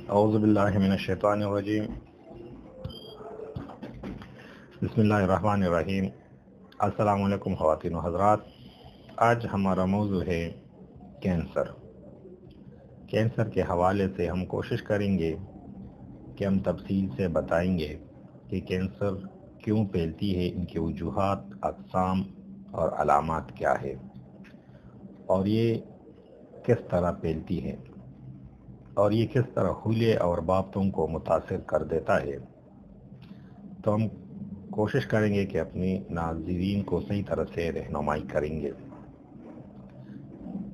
اعوذ باللہ من الشیطان الرجیم بسم اللہ الرحمن الرحیم۔ السلام علیکم خواتین و حضرات، آج ہمارا موضوع ہے کینسر۔ کینسر کے حوالے سے ہم کوشش کریں گے کہ ہم تفصیل سے بتائیں گے کہ کینسر کیوں پھیلتی ہے، ان کی وجوہات، اقسام اور علامات کیا ہے، اور یہ کس طرح پھیلتی ہے، اور یہ کس طرح حلیے اور بابتوں کو متاثر کر دیتا ہے۔ تو ہم کوشش کریں گے کہ اپنی ناظرین کو صحیح طرح سے رہنمائی کریں گے۔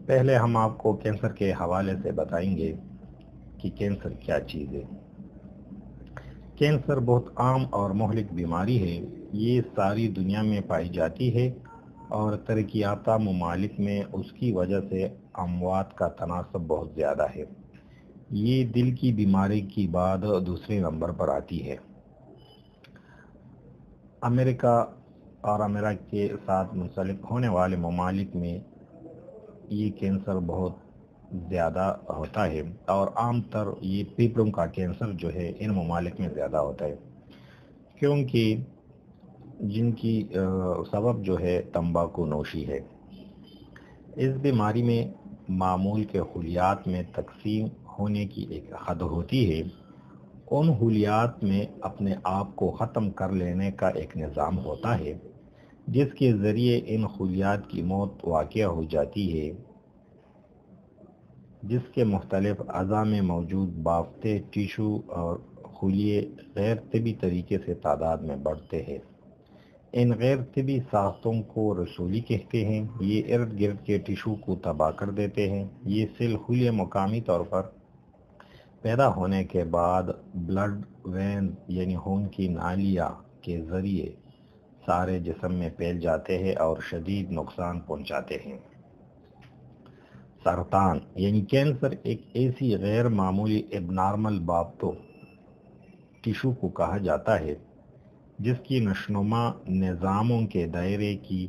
پہلے ہم آپ کو کینسر کے حوالے سے بتائیں گے کہ کینسر کیا چیز ہے۔ کینسر بہت عام اور مہلک بیماری ہے۔ یہ ساری دنیا میں پائی جاتی ہے اور ترقی یافتہ ممالک میں اس کی وجہ سے اموات کا تناسب بہت زیادہ ہے۔ یہ دل کی بیماری کی بعد دوسرے نمبر پر آتی ہے۔ امریکہ اور امریکہ کے ساتھ منسلک ہونے والے ممالک میں یہ کینسر بہت زیادہ ہوتا ہے، اور عام تر یہ پھیپھڑوں کا کینسر جو ہے ان ممالک میں زیادہ ہوتا ہے، کیونکہ جن کی سبب جو ہے تمباکو نوشی ہے۔ اس بیماری میں معمول کے خلیات میں تقسیم ہونے کی ایک حد ہوتی ہے۔ ان خلیات میں اپنے آپ کو ختم کر لینے کا ایک نظام ہوتا ہے، جس کے ذریعے ان خلیات کی موت واقع ہو جاتی ہے، جس کے مختلف اعضاء میں موجود بافتیں، ٹیشو اور خلیے غیر طبی طریقے سے تعداد میں بڑھتے ہیں۔ ان غیر طبی ساختوں کو رسولی کہتے ہیں۔ یہ ارد گرد کے ٹیشو کو تباہ کر دیتے ہیں۔ یہ سیل خلیے مقامی طور پر پیدا ہونے کے بعد بلڈ وین یعنی خون کی نالیاں کے ذریعے سارے جسم میں پھیل جاتے ہیں اور شدید نقصان پہنچاتے ہیں۔ سرطان یعنی کینسر ایک ایسی غیر معمولی ابنارمل بابتوں ٹیشو کو کہا جاتا ہے جس کی نشوونما نظاموں کے دائرے کی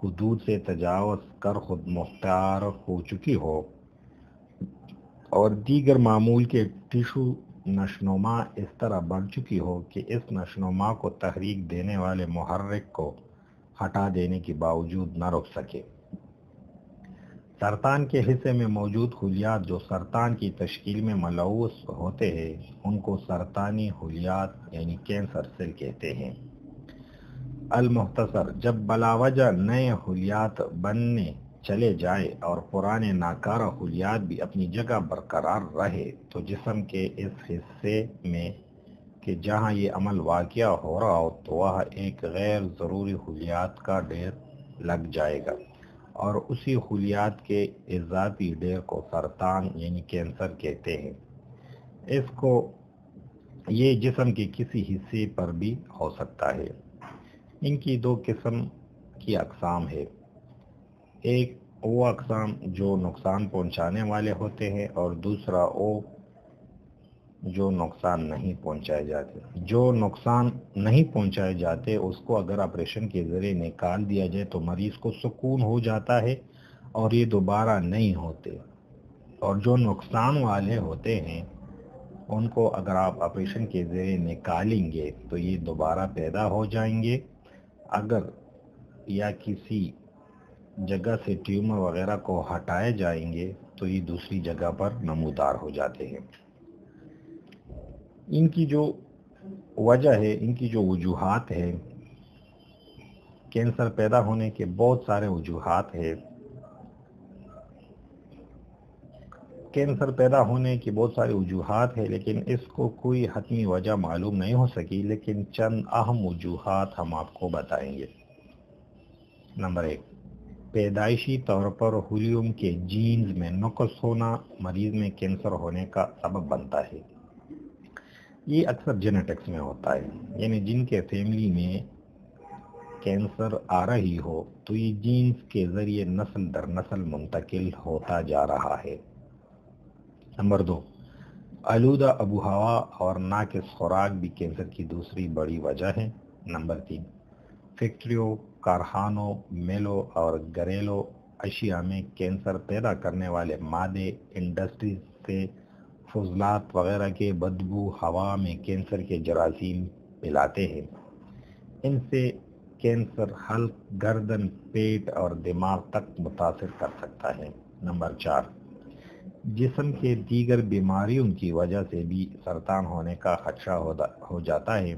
حدود سے تجاوز کر خود مختار ہو چکی ہو، اور دیگر معمول کے ٹیشو نشوونما اس طرح بڑھ چکی ہو کہ اس نشوونما کو تحریک دینے والے محرک کو ہٹا دینے کے باوجود نہ رک سکے۔ سرطان کے حصے میں موجود خلیات جو سرطان کی تشکیل میں ملوث ہوتے ہیں، ان کو سرطانی خلیات یعنی کینسر سیل کہتے ہیں۔ المختصر، جب بلا وجہ نئے خلیات بننے چلے جائے اور پرانے ناکارہ خلیات بھی اپنی جگہ برقرار رہے تو جسم کے اس حصے میں کہ جہاں یہ عمل واقع ہو رہا ہو تو وہاں ایک غیر ضروری خلیات کا ڈھیر لگ جائے گا، اور اسی خلیات کے اضافی ڈھیر کو سرطان یعنی کینسر کہتے ہیں۔ اس کو یہ جسم کے کسی حصے پر بھی ہو سکتا ہے۔ ان کی دو قسم کی اقسام ہے۔ ایک وہ اقسام جو نقصان پہنچانے والے ہوتے ہیں، اور دوسرا وہ جو نقصان نہیں پہنچائے جاتے۔ جو نقصان نہیں پہنچائے جاتے اس کو اگر آپریشن کے ذریعے نکال دیا جائے تو مریض کو سکون ہو جاتا ہے اور یہ دوبارہ نہیں ہوتے، اور جو نقصان والے ہوتے ہیں ان کو اگر آپ آپریشن کے ذریعے نکالیں گے تو یہ دوبارہ پیدا ہو جائیں گے، اگر یا کسی جگہ سے ٹیومر وغیرہ کو ہٹائے جائیں گے تو یہ دوسری جگہ پر نمودار ہو جاتے ہیں۔ ان کی جو وجہ ہے، ان کی جو وجوہات ہے، کینسر پیدا ہونے کے بہت سارے وجوہات ہیں۔ کینسر پیدا ہونے کی بہت ساری وجوہات ہیں، لیکن اس کو کوئی حتمی وجہ معلوم نہیں ہو سکی، لیکن چند اہم وجوہات ہم آپ کو بتائیں گے۔ نمبر 1، پیدائشی طور پر خلیوں کے جینز میں نقص ہونا مریض میں کینسر ہونے کا سبب بنتا ہے۔ یہ اکثر جینیٹکس میں ہوتا ہے، یعنی جن کے فیملی میں کینسر آ رہی ہو تو یہ جینز کے ذریعے نسل در نسل منتقل ہوتا جا رہا ہے۔ نمبر 2، آلودہ آب و ہوا اور ناقص خوراک بھی کینسر کی دوسری بڑی وجہ ہے۔ نمبر 3، فیکٹریوں، کارخانوں، میلوں اور گھریلو اشیاء میں کینسر پیدا کرنے والے مادے انڈسٹریز سے فضلات وغیرہ کے بدبو ہوا میں کینسر کے جراثیم پھیلاتے ہیں۔ ان سے کینسر حلق، گردن، پیٹ اور دماغ تک متاثر کر سکتا ہے۔ نمبر 4، جسم کے دیگر بیماریوں کی وجہ سے بھی سرطان ہونے کا خدشہ ہو جاتا ہے۔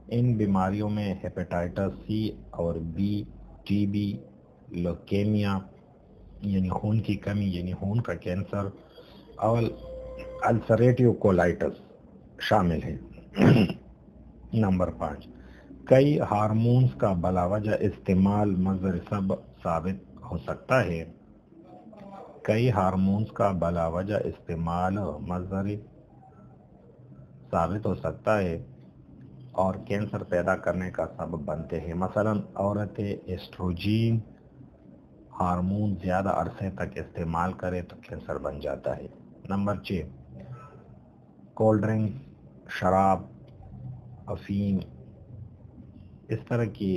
ان بیماریوں میں ہیپاٹائٹس سی اور بی، ٹی بی، لوکیمیا یعنی خون کی کمی یعنی خون کا کینسر، اور السریٹیو کولائٹس شامل ہے۔ نمبر 5، کئی ہارمونز کا بلا وجہ استعمال مضر ثابت ہو سکتا ہے۔ کئی ہارمونز کا بلا وجہ استعمال مضر ثابت ہو سکتا ہے اور کینسر پیدا کرنے کا سبب بنتے ہیں۔ مثلا عورتیں ایسٹروجین ہارمون زیادہ عرصے تک استعمال کرے تو کینسر بن جاتا ہے۔ نمبر 6، کولڈ ڈرنک، شراب، افیم، اس طرح کی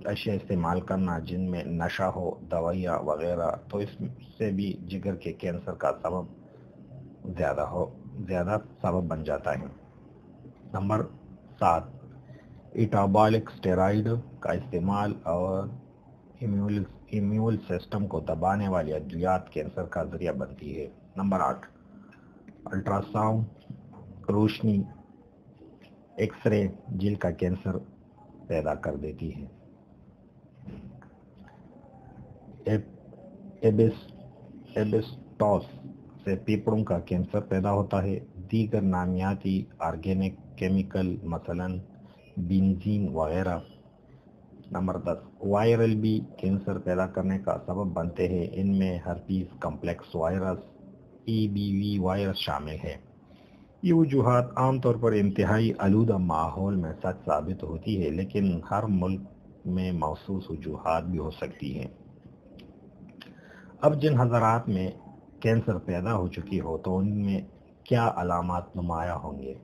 اشیاء استعمال کرنا جن میں نشہ ہو، دوائیاں وغیرہ، تو اس سے بھی جگر کے کینسر کا سبب زیادہ سبب بن جاتا ہے۔ نمبر 7، ایٹابولک اسٹیرائڈ کا استعمال اور امیون سسٹم کو دبانے والی ادویات کینسر کا ذریعہ بنتی ہے۔ نمبر 8، الٹرا ساؤنڈ روشنی، ایکس رے جلد کا کینسر پیدا کر دیتی ہے۔ ایبسٹاس سے پیپڑوں کا کینسر پیدا ہوتا ہے۔ دیگر نامیاتی آرگینک کیمیکل مثلا بنزین وغیرہ۔ نمبر 10، وائرل بھی کینسر پیدا کرنے کا سبب بنتے ہیں۔ ان میں ہرپیس کمپلیکس وائرس، ای بی وی وائرس شامل ہے۔ یہ وجوہات عام طور پر انتہائی آلودہ ماحول میں سچ ثابت ہوتی ہے، لیکن ہر ملک میں مخصوص وجوہات بھی ہو سکتی ہیں۔ اب جن حضرات میں کینسر پیدا ہو چکی ہو تو ان میں کیا علامات نمایاں ہوں گے؟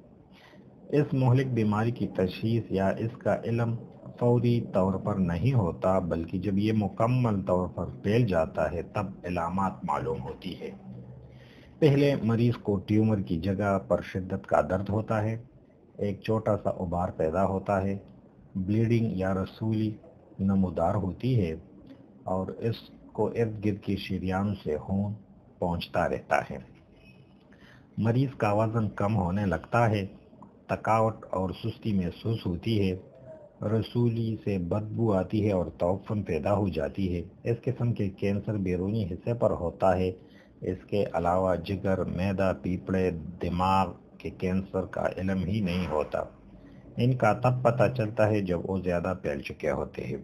اس مہلک بیماری کی تشخیص یا اس کا علم فوری طور پر نہیں ہوتا، بلکہ جب یہ مکمل طور پر پھیل جاتا ہے تب علامات معلوم ہوتی ہے۔ پہلے مریض کو ٹیومر کی جگہ پر شدت کا درد ہوتا ہے، ایک چھوٹا سا ابھار پیدا ہوتا ہے، بلیڈنگ یا رسولی نمودار ہوتی ہے اور اس کو ارد گرد کی شریانوں سے خون پہنچتا رہتا ہے۔ مریض کا وزن کم ہونے لگتا ہے، تھکاوٹ اور سستی محسوس ہوتی ہے، رسولی سے بدبو آتی ہے اور تعفن پیدا ہو جاتی ہے۔ اس قسم کے کینسر بیرونی حصے پر ہوتا ہے۔ اس کے علاوہ جگر، معدہ، پھیپھڑے، دماغ کے کینسر کا علم ہی نہیں ہوتا۔ ان کا تب پتہ چلتا ہے جب وہ زیادہ پھیل چکے ہوتے ہیں۔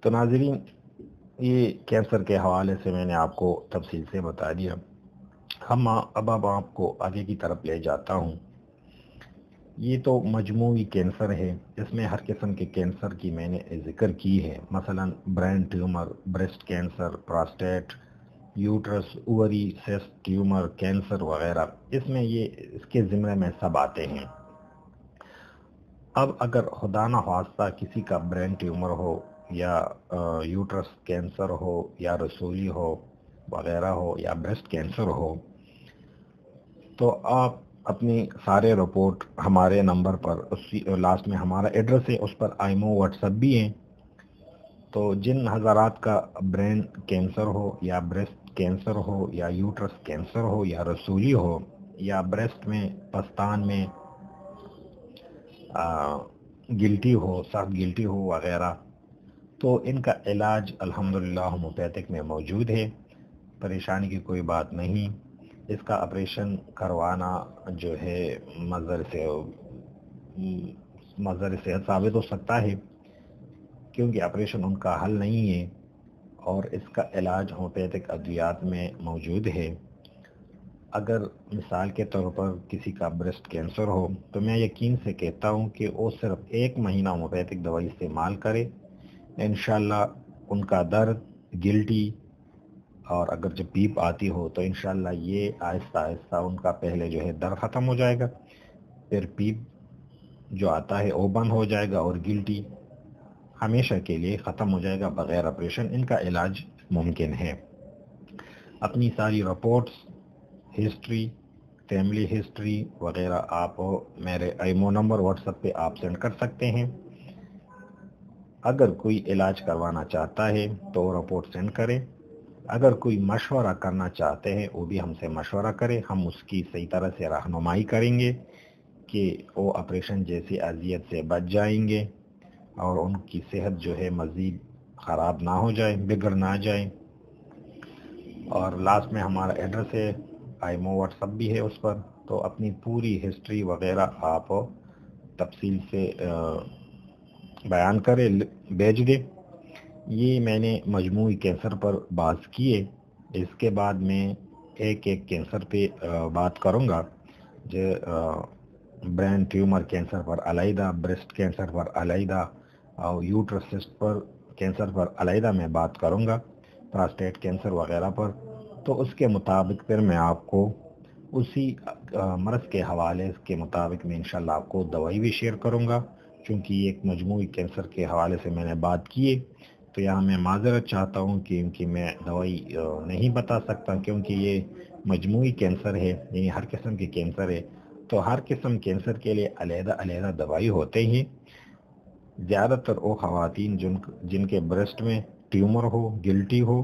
تو ناظرین، یہ کینسر کے حوالے سے میں نے آپ کو تفصیل سے بتا دیا۔ اب آپ کو آگے کی طرف لے جاتا ہوں۔ یہ تو مجموعی کینسر ہے، اس میں ہر قسم کے کینسر کی میں نے ذکر کی ہے، مثلا brain tumour, breast cancer, prostate, uterus, ovary, cyst tumour, cancer وغیرہ، اس میں اس کے ذمہ میں سب آتے ہیں۔ اب اگر خدا نہ خواستہ کسی کا برین ٹیومر ہو یا یوٹرس کینسر ہو یا رسولی ہو وغیرہ ہو یا بریسٹ کینسر ہو، تو آپ اپنی سارے رپورٹ ہمارے نمبر پر، لاسٹ میں ہمارا ایڈریس ہے، اس پر آئیمو واٹس ایپ بھی ہیں۔ تو جن حضرات کا برین کینسر ہو یا بریسٹ کینسر ہو یا یوٹرس کینسر ہو یا رسولی ہو یا بریسٹ میں پستان میں گلٹی ہو، سخت گلٹی ہو وغیرہ، تو ان کا علاج الحمدللہ ہومیوپیتھک میں موجود ہے، پریشانی کی کوئی بات نہیں۔ اس کا آپریشن کروانا جو ہے مضر صحت ثابت ہو سکتا ہے، کیونکہ آپریشن ان کا حل نہیں ہے اور اس کا علاج ہومیوپیتھک ادویات میں موجود ہے۔ اگر مثال کے طور پر کسی کا بریسٹ کینسر ہو تو میں یقین سے کہتا ہوں کہ وہ صرف 1 مہینہ ہومیوپیتھک دوائی استعمال کرے، انشاءاللہ ان کا درد، گلٹی اور اگر جب پیپ آتی ہو تو انشاءاللہ یہ آہستہ آہستہ ان کا پہلے جو ہے درد ختم ہو جائے گا، پھر پیپ جو آتا ہے وہ بند ہو جائے گا اور گلٹی ہمیشہ کے لیے ختم ہو جائے گا بغیر آپریشن۔ ان کا علاج ممکن ہے۔ اپنی ساری رپورٹس ہسٹری، فیملی ہسٹری وغیرہ آپ میرے ایمو نمبر واٹس ایپ پہ آپ سینڈ کر سکتے ہیں۔ اگر کوئی علاج کروانا چاہتا ہے تو رپورٹ سینڈ کرے، اگر کوئی مشورہ کرنا چاہتے ہیں وہ بھی ہم سے مشورہ کرے، ہم اس کی صحیح طرح سے رہنمائی کریں گے کہ وہ آپریشن جیسی اذیت سے بچ جائیں گے اور ان کی صحت جو ہے مزید خراب نہ ہو جائے، بگڑ نہ جائے۔ اور لاسٹ میں ہمارا ایڈریس ہے، ایمو واٹس ایپ بھی ہے اس پر، تو اپنی پوری ہسٹری وغیرہ آپ تفصیل سے بیان کرے، بھیج دے۔ یہ میں نے مجموعی کینسر پر بات کیے، اس کے بعد میں ایک کینسر پہ بات کروں گا، جو برین ٹیومر کینسر پر علیحدہ، بریسٹ کینسر پر علیحدہ اور یوٹرس سسٹ پر کینسر پر علیحدہ میں بات کروں گا، پراسٹیٹ کینسر وغیرہ پر۔ تو اس کے مطابق پھر میں آپ کو اسی مرض کے حوالے کے مطابق میں انشاءاللہ آپ کو دوائی بھی شیئر کروں گا، چونکہ یہ ایک مجموعی کینسر کے حوالے سے میں نے بات کی ہے، تو یہاں میں معذرت چاہتا ہوں کیونکہ میں دوائی نہیں بتا سکتا، کیونکہ یہ مجموعی کینسر ہے، یعنی ہر قسم کے کینسر ہے، تو ہر قسم کینسر کے لیے علیحدہ علیحدہ دوائی ہوتے ہیں۔ زیادہ تر وہ خواتین جن کے بریسٹ میں ٹیومر ہو، گلٹی ہو،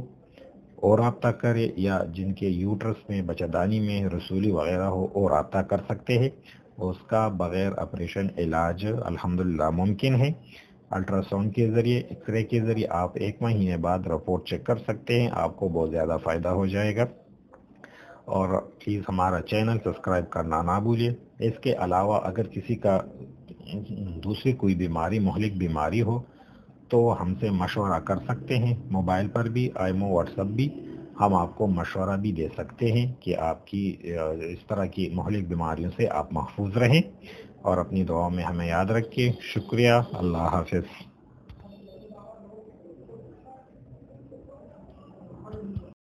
اور رابطہ کرے، یا جن کے یوٹرس میں بچہ میں رسولی وغیرہ ہو اور رابطہ کر سکتے ہیں، اس کا بغیر آپریشن علاج الحمدللہ ممکن ہے۔ الٹراساؤنڈ کے ذریعے، ایکس رے کے ذریعے آپ 1 مہینے بعد رپورٹ چیک کر سکتے ہیں، آپ کو بہت زیادہ فائدہ ہو جائے گا۔ اور پلیز ہمارا چینل سبسکرائب کرنا نہ بھولیں۔ اس کے علاوہ اگر کسی کا دوسری کوئی بیماری، مہلک بیماری ہو، تو ہم سے مشورہ کر سکتے ہیں، موبائل پر بھی، ایمو واٹس ایپ بھی، ہم آپ کو مشورہ بھی دے سکتے ہیں کہ آپ کی اس طرح کی مہلک بیماریوں سے آپ محفوظ رہیں، اور اپنی دعاؤں میں ہمیں یاد رکھیں۔ شکریہ، اللہ حافظ۔